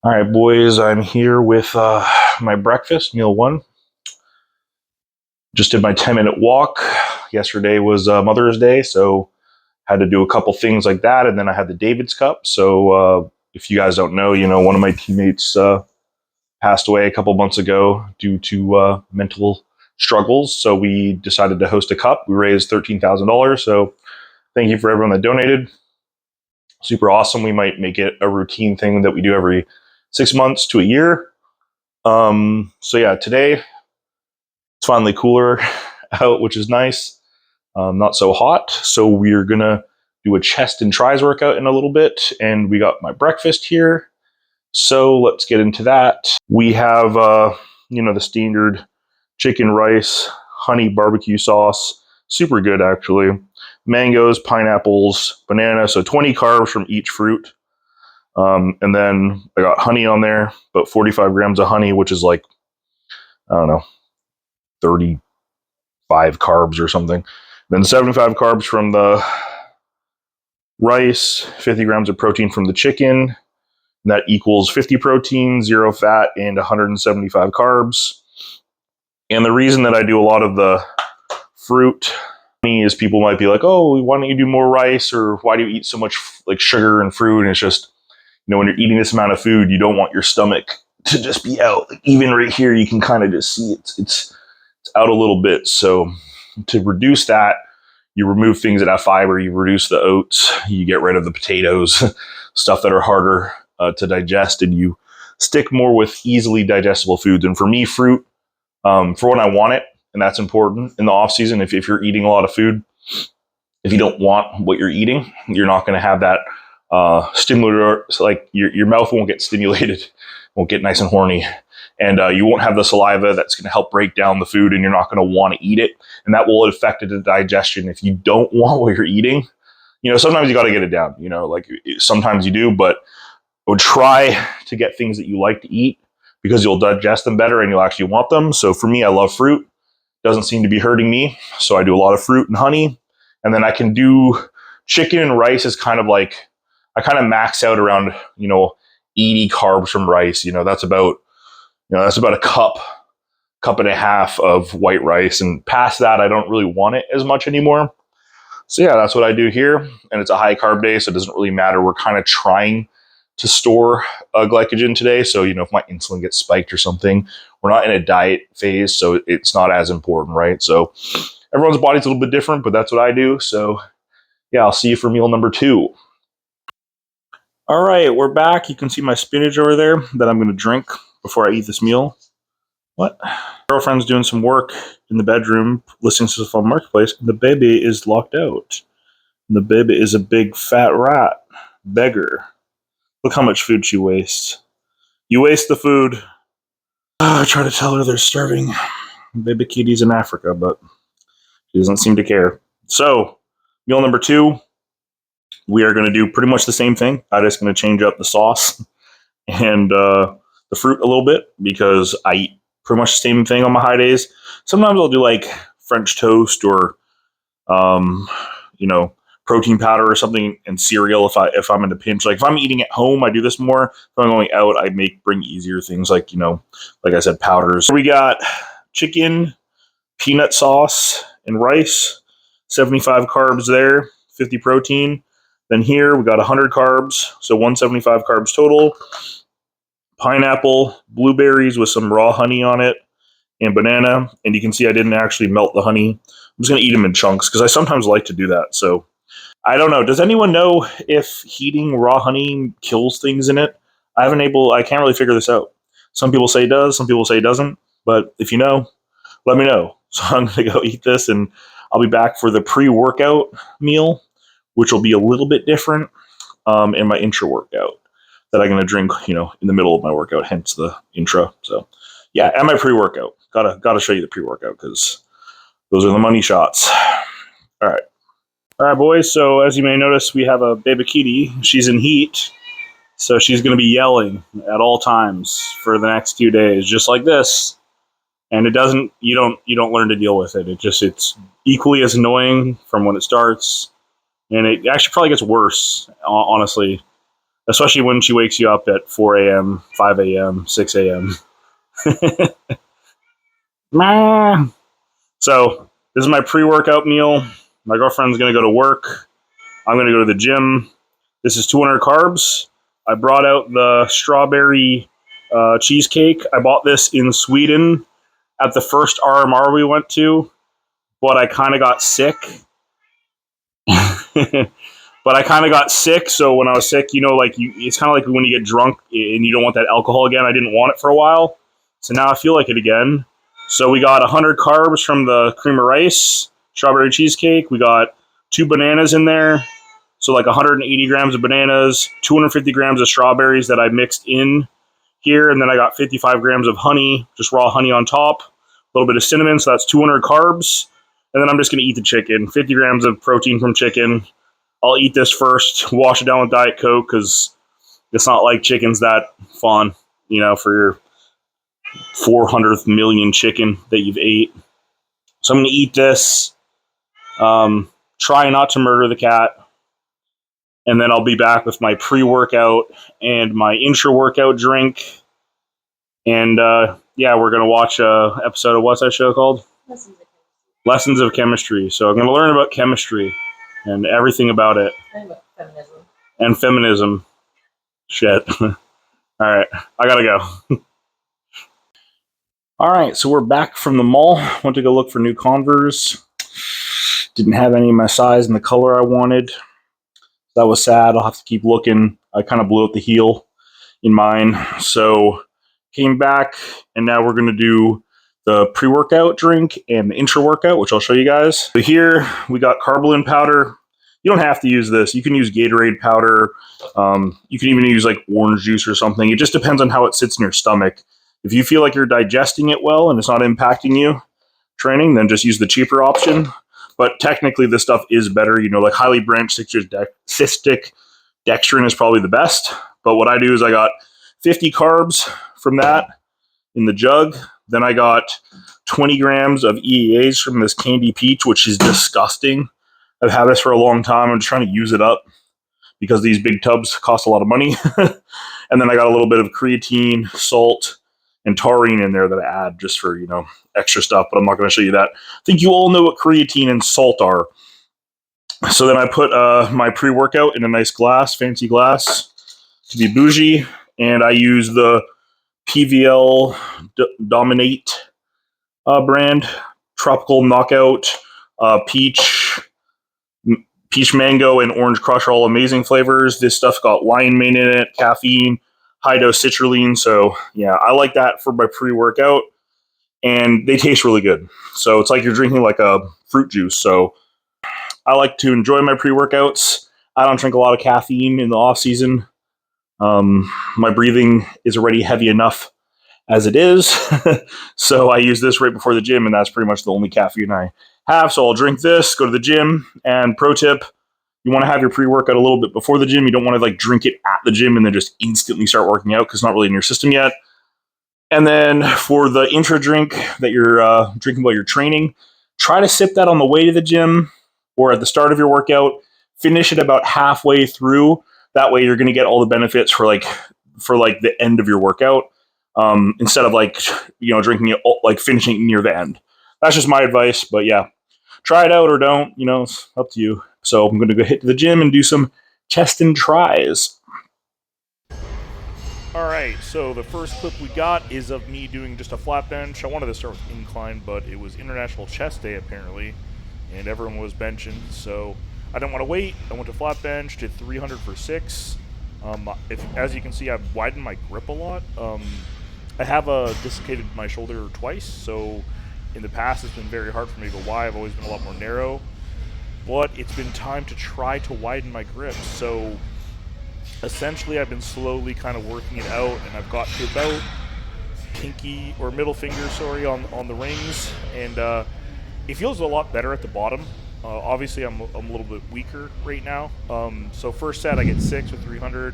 All right, boys, I'm here with my breakfast, meal one. Just did my 10-minute walk. Yesterday was Mother's Day, so had to do a couple things like that. And then I had the David's Cup. So if you guys don't know, one of my teammates passed away a couple months ago due to mental struggles. So we decided to host a cup. We raised $13,000. So thank you for everyone that donated. Super awesome. We might make it a routine thing that we do every 6 months to a year. So yeah, today it's finally cooler out, which is nice. Not so hot. So we're gonna do a chest and tris workout in a little bit, and we got my breakfast here. So let's get into that. We have the standard chicken, rice, honey, barbecue sauce. Super good actually. Mangoes, pineapples, banana. So 20 carbs from each fruit. And then I got honey on there, about 45 grams of honey, which is like, I don't know, 35 carbs or something. Then 75 carbs from the rice, 50 grams of protein from the chicken. And that equals 50 protein, 0 fat, and 175 carbs. And the reason that I do a lot of the fruit is people might be like, oh, why don't you do more rice? Or why do you eat so much like sugar and fruit? And it's just, when you're eating this amount of food, you don't want your stomach to just be out. Even right here, you can kind of just see it's out a little bit. So to reduce that, you remove things that have fiber, you reduce the oats, you get rid of the potatoes, stuff that are harder to digest, and you stick more with easily digestible foods. And for me, fruit, for when I want it, and that's important in the off season. If you're eating a lot of food, if you don't want what you're eating, you're not going to have that stimulator. So like your mouth won't get stimulated, won't get nice and horny, and you won't have the saliva that's going to help break down the food, and you're not going to want to eat it, and that will affect the digestion. If you don't want what you're eating, sometimes you got to get it down. Like sometimes you do, but I would try to get things that you like to eat because you'll digest them better and you'll actually want them. So for me, I love fruit. Doesn't seem to be hurting me, so I do a lot of fruit and honey, and then I can do chicken and rice is kind of like. I kind of max out around, 80 carbs from rice. That's about a cup and a half of white rice. And past that, I don't really want it as much anymore. So yeah, that's what I do here. And it's a high carb day, so it doesn't really matter. We're kind of trying to store glycogen today. So, if my insulin gets spiked or something, we're not in a diet phase, so it's not as important, right? So everyone's body's a little bit different, but that's what I do. So yeah, I'll see you for meal number 2. All right, we're back. You can see my spinach over there that I'm going to drink before I eat this meal. What? Girlfriend's doing some work in the bedroom, listening to the phone marketplace. The baby is locked out. The baby is a big fat rat. Beggar. Look how much food she wastes. You waste the food. I try to tell her they're starving baby kitties in Africa, but she doesn't seem to care. So, meal number 2. We are going to do pretty much the same thing. I'm just going to change up the sauce and the fruit a little bit because I eat pretty much the same thing on my high days. Sometimes I'll do like French toast or, protein powder or something and cereal if I'm in a pinch. Like if I'm eating at home, I do this more. If I'm going out, I bring easier things like, like I said, powders. We got chicken, peanut sauce, and rice. 75 carbs there, 50 protein. Then here we got 100 carbs, so 175 carbs total. Pineapple, blueberries with some raw honey on it, and banana. And you can see I didn't actually melt the honey. I'm just going to eat them in chunks because I sometimes like to do that. So I don't know. Does anyone know if heating raw honey kills things in it? I can't really figure this out. Some people say it does, some people say it doesn't. But if you know, let me know. So I'm going to go eat this, and I'll be back for the pre-workout meal, which will be a little bit different, in my intra-workout that I'm going to drink, in the middle of my workout, hence the intro. So, yeah, and my pre-workout. Gotta show you the pre-workout because those are the money shots. All right, boys. So as you may notice, we have a baby kitty. She's in heat, so she's going to be yelling at all times for the next 2 days, just like this. And you don't learn to deal with it. It's equally as annoying from when it starts. And it actually probably gets worse, honestly, especially when she wakes you up at 4 a.m., 5 a.m., 6 a.m. So this is my pre-workout meal. My girlfriend's going to go to work. I'm going to go to the gym. This is 200 carbs. I brought out the strawberry cheesecake. I bought this in Sweden at the first RMR we went to, but I kind of got sick. So when I was sick, it's kind of like when you get drunk and you don't want that alcohol again. I didn't want it for a while, so now I feel like it again. So we got 100 carbs from the cream of rice, strawberry cheesecake. We got 2 bananas in there, so like 180 grams of bananas, 250 grams of strawberries that I mixed in here, and then I got 55 grams of honey, just raw honey on top, a little bit of cinnamon, so that's 200 carbs. And then I'm just going to eat the chicken, 50 grams of protein from chicken. I'll eat this first, wash it down with Diet Coke, because it's not like chicken's that fun, for your 400th million chicken that you've ate. So I'm going to eat this, try not to murder the cat, and then I'll be back with my pre-workout and my intra-workout drink. And we're going to watch an episode of, what's that show called? Lessons of Chemistry. So I'm going to learn about chemistry and everything about it. And feminism. Shit. All right, I gotta go. All right, so we're back from the mall. Went to go look for new Converse. Didn't have any of my size and the color I wanted. That was sad. I'll have to keep looking. I kind of blew up the heel in mine. So came back, and now we're going to do the pre-workout drink and the intra-workout, which I'll show you guys. So here we got carbolin powder. You don't have to use this. You can use Gatorade powder. You can even use like orange juice or something. It just depends on how it sits in your stomach. If you feel like you're digesting it well and it's not impacting you training, then just use the cheaper option. But technically this stuff is better. Like highly branched cystic dextrin is probably the best. But what I do is I got 50 carbs from that in the jug. Then I got 20 grams of EAAs from this Candy Peach, which is disgusting. I've had this for a long time. I'm just trying to use it up because these big tubs cost a lot of money. And then I got a little bit of creatine, salt, and taurine in there that I add just for, extra stuff, but I'm not going to show you that. I think you all know what creatine and salt are. So then I put my pre-workout in a nice glass, fancy glass, to be bougie, and I use the PVL Dominate brand, Tropical Knockout, peach mango, and orange crush are all amazing flavors. This stuff got limonene in it, caffeine, high dose citrulline. So yeah, I like that for my pre-workout, and they taste really good. So it's like you're drinking like a fruit juice. So I like to enjoy my pre-workouts. I don't drink a lot of caffeine in the off season. My breathing is already heavy enough as it is. So I use this right before the gym, and that's pretty much the only caffeine I have. So I'll drink this, go to the gym. And pro tip, you want to have your pre-workout a little bit before the gym. You don't want to like drink it at the gym and then just instantly start working out, because it's not really in your system yet. And then for the intra drink that you're drinking while you're training, try to sip that on the way to the gym or at the start of your workout. Finish it about halfway through. That way you're going to get all the benefits for the end of your workout, instead of drinking it like finishing near the end. That's just my advice, but yeah, try it out or don't. It's up to you. So I'm going to go hit to the gym and do some chest and tries. All right, so the first clip we got is of me doing just a flat bench. I wanted to start with incline, but it was International Chest Day apparently, and everyone was benching, so I didn't want to wait. I went to flat bench, did 300 for 6. As you can see, I've widened my grip a lot. I have dislocated my shoulder twice, so in the past it's been very hard for me to go wide. I've always been a lot more narrow, but it's been time to try to widen my grip. So essentially I've been slowly kind of working it out, and I've got to about middle finger on the rings, and it feels a lot better at the bottom. Obviously I'm a little bit weaker right now. So first set I get 6 with 300,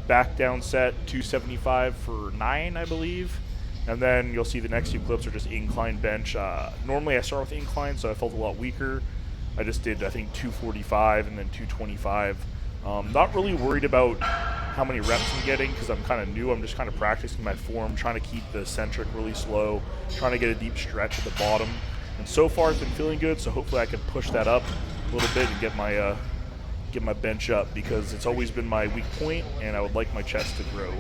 back down set 275 for 9, I believe. And then you'll see the next few clips are just incline bench. Normally I start with incline, so I felt a lot weaker. I just did, I think, 245 and then 225 Not really worried about how many reps I'm getting because I'm kind of new. I'm just kind of practicing my form, trying to keep the eccentric really slow, trying to get a deep stretch at the bottom. And so far, it's been feeling good. So hopefully, I can push that up a little bit and get my bench up because it's always been my weak point, and I would like my chest to grow.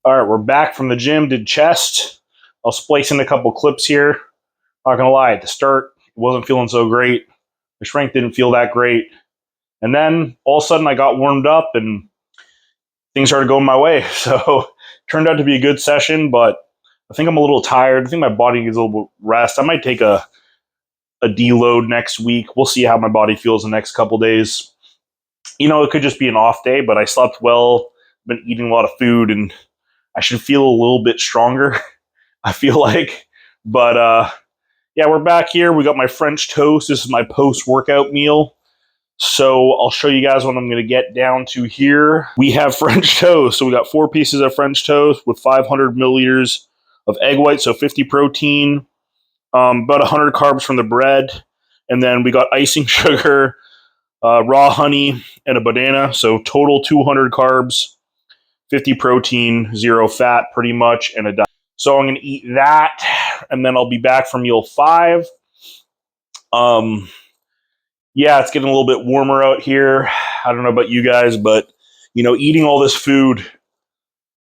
All right, we're back from the gym, did chest. I'll splice in a couple clips here. Not gonna lie, at the start, it wasn't feeling so great. The strength didn't feel that great. And then all of a sudden I got warmed up and things started going my way. So turned out to be a good session, but I think I'm a little tired. I think my body needs a little rest. I might take a deload next week. We'll see how my body feels the next couple days. It could just be an off day, but I slept well, been eating a lot of food, and I should feel a little bit stronger, I feel like. But yeah, we're back here. We got my French toast. This is my post-workout meal. So I'll show you guys what I'm going to get down to here. We have French toast. So we got 4 pieces of French toast with 500 milliliters of egg white, so 50 protein, about 100 carbs from the bread. And then we got icing sugar, raw honey, and a banana. So total 200 carbs, 50 protein, 0 fat pretty much, and a diet. So I'm going to eat that, and then I'll be back for meal 5. Yeah, it's getting a little bit warmer out here. I don't know about you guys, but eating all this food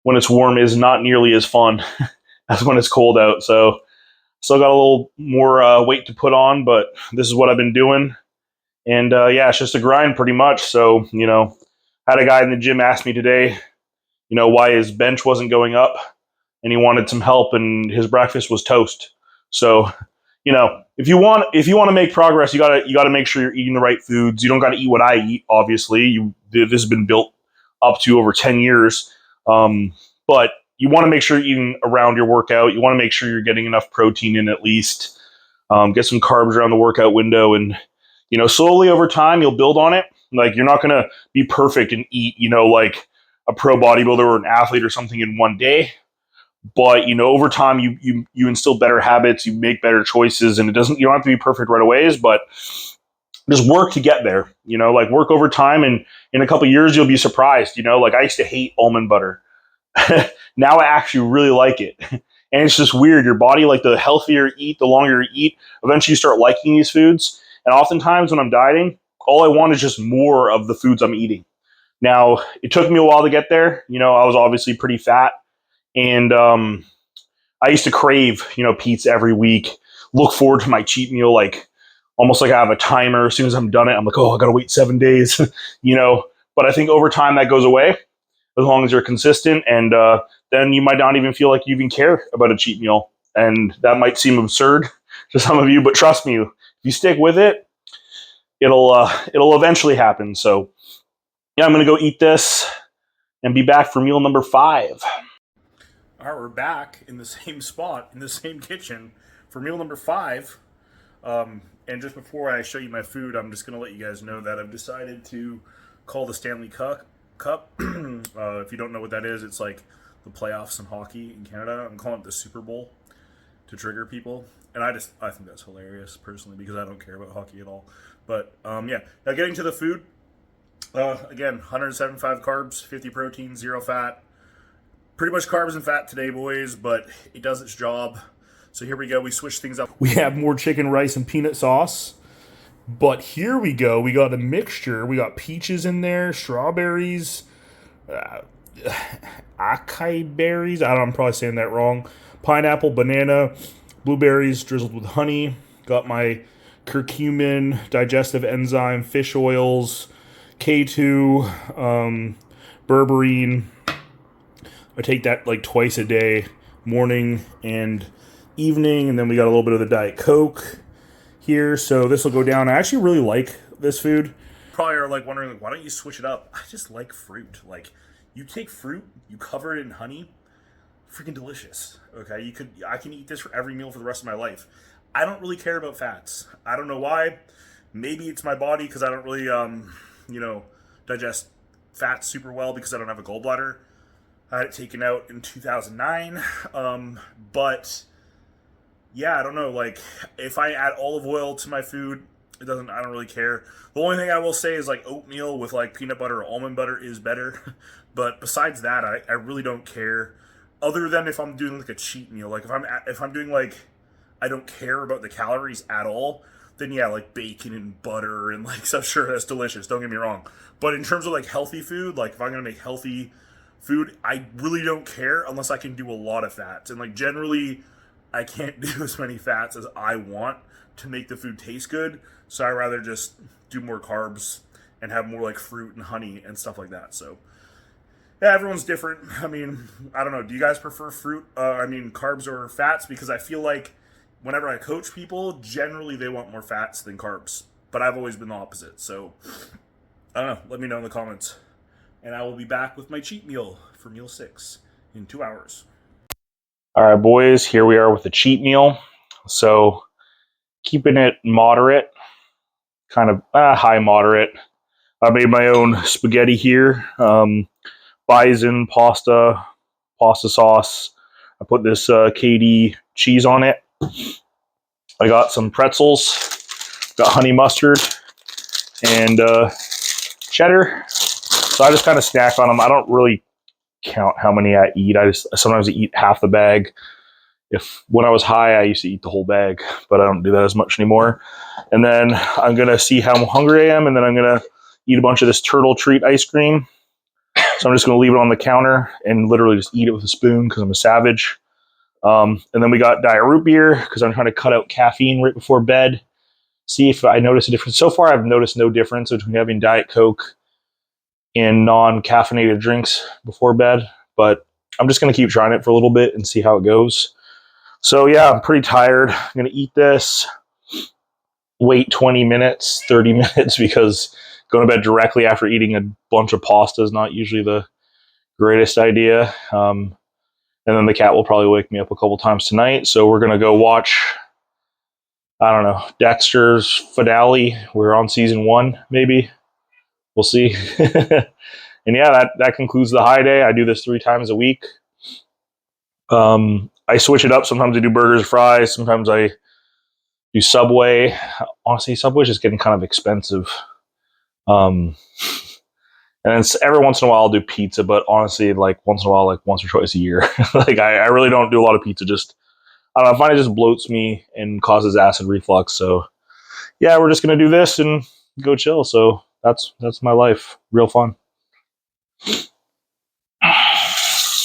when it's warm is not nearly as fun as when it's cold out. So still got a little more weight to put on, but this is what I've been doing. And yeah, it's just a grind pretty much. So, had a guy in the gym ask me today, why his bench wasn't going up, and he wanted some help, and his breakfast was toast. So, if you want to make progress, you gotta make sure you're eating the right foods. You don't got to eat what I eat. Obviously, this has been built up to over 10 years, but you want to make sure you're eating around your workout. You want to make sure you're getting enough protein in at least. Get some carbs around the workout window, and slowly over time you'll build on it. Like you're not gonna be perfect and eat like a pro bodybuilder or an athlete or something in one day. But over time, you instill better habits, you make better choices, and you don't have to be perfect right away, but just work to get there. Like work over time, and in a couple of years, you'll be surprised. Like I used to hate almond butter. Now I actually really like it, and it's just weird. Your body, like the healthier you eat, the longer you eat, eventually you start liking these foods. And oftentimes when I'm dieting, all I want is just more of the foods I'm eating. Now it took me a while to get there. I was obviously pretty fat. And I used to crave, pizza every week. Look forward to my cheat meal, like almost like I have a timer. As soon as I'm done it, I'm like, oh, I gotta wait 7 days, But I think over time that goes away as long as you're consistent, and then you might not even feel like you even care about a cheat meal, and that might seem absurd to some of you, but trust me, if you stick with it, it'll eventually happen. So yeah, I'm gonna go eat this and be back for meal number 5. All right, we're back in the same spot, in the same kitchen for meal number 5. And just before I show you my food, I'm just going to let you guys know that I've decided to call the Stanley Cup. If you don't know what that is, it's like the playoffs in hockey in Canada. I'm calling it the Super Bowl to trigger people. And I think that's hilarious, personally, because I don't care about hockey at all. But yeah, now getting to the food. Again, 175 carbs, 50 protein, 0 fat. Pretty much carbs and fat today, boys, but it does its job. So here we go. We switch things up. We have more chicken, rice, and peanut sauce. But here we go. We got a mixture. We got peaches in there, strawberries, acai berries. I don't know, I'm probably saying that wrong. Pineapple, banana, blueberries drizzled with honey. Got my curcumin, digestive enzyme, fish oils, K2, berberine. I take that like twice a day, morning and evening, and then we got a little bit of the Diet Coke here. So this will go down. I actually really like this food. Probably are like wondering, like, why don't you switch it up? I just like fruit. Like, you take fruit, you cover it in honey, freaking delicious. Okay, I can eat this for every meal for the rest of my life. I don't really care about fats. I don't know why. Maybe it's my body because I don't really digest fats super well because I don't have a gallbladder. I had it taken out in 2009. But yeah, I don't know. Like, if I add olive oil to my food, I don't really care. The only thing I will say is like oatmeal with like peanut butter or almond butter is better. But besides that, I really don't care. Other than if I'm doing like a cheat meal, like if I'm doing like, I don't care about the calories at all, then yeah, like bacon and butter and like stuff. Sure, that's delicious. Don't get me wrong. But in terms of like healthy food, like if I'm gonna make healthy food, I really don't care unless I can do a lot of fats. And like generally, I can't do as many fats as I want to make the food taste good. So I rather just do more carbs and have more like fruit and honey and stuff like that. So yeah, everyone's different. I mean, I don't know. Do you guys prefer carbs or fats? Because I feel like whenever I coach people, generally they want more fats than carbs. But I've always been the opposite. So I don't know. Let me know in the comments. And I will be back with my cheat meal for meal 6 in 2 hours. All right, boys, here we are with the cheat meal. So keeping it moderate, kind of high moderate. I made my own spaghetti here. Bison pasta sauce. I put this KD cheese on it. I got some pretzels, got honey mustard, and cheddar. So I just kind of snack on them. I don't really count how many I eat. I sometimes eat half the bag. When I was high, I used to eat the whole bag, but I don't do that as much anymore. And then I'm gonna see how hungry I am, and then I'm gonna eat a bunch of this turtle treat ice cream. So I'm just gonna leave it on the counter and literally just eat it with a spoon because I'm a savage. And then we got diet root beer because I'm trying to cut out caffeine right before bed. See if I notice a difference. So far, I've noticed no difference between having Diet Coke and non-caffeinated drinks before bed, but I'm just going to keep trying it for a little bit and see how it goes. So yeah, I'm pretty tired. I'm going to eat this, wait 20 minutes, 30 minutes, because going to bed directly after eating a bunch of pasta is not usually the greatest idea. And then the cat will probably wake me up a couple times tonight. So we're going to go watch, I don't know, Dexter's finale. We're on season 1, maybe. We'll see. And yeah, that concludes the high day. I do this 3 times a week. I switch it up. Sometimes I do burgers, fries. Sometimes I do Subway. Honestly, Subway's just getting kind of expensive. And then every once in a while I'll do pizza, but honestly, like once in a while, like once or twice a year. Like I really don't do a lot of pizza. Just, I don't know, I find it just bloats me and causes acid reflux. So yeah, we're just gonna do this and go chill. So that's my life. Real fun.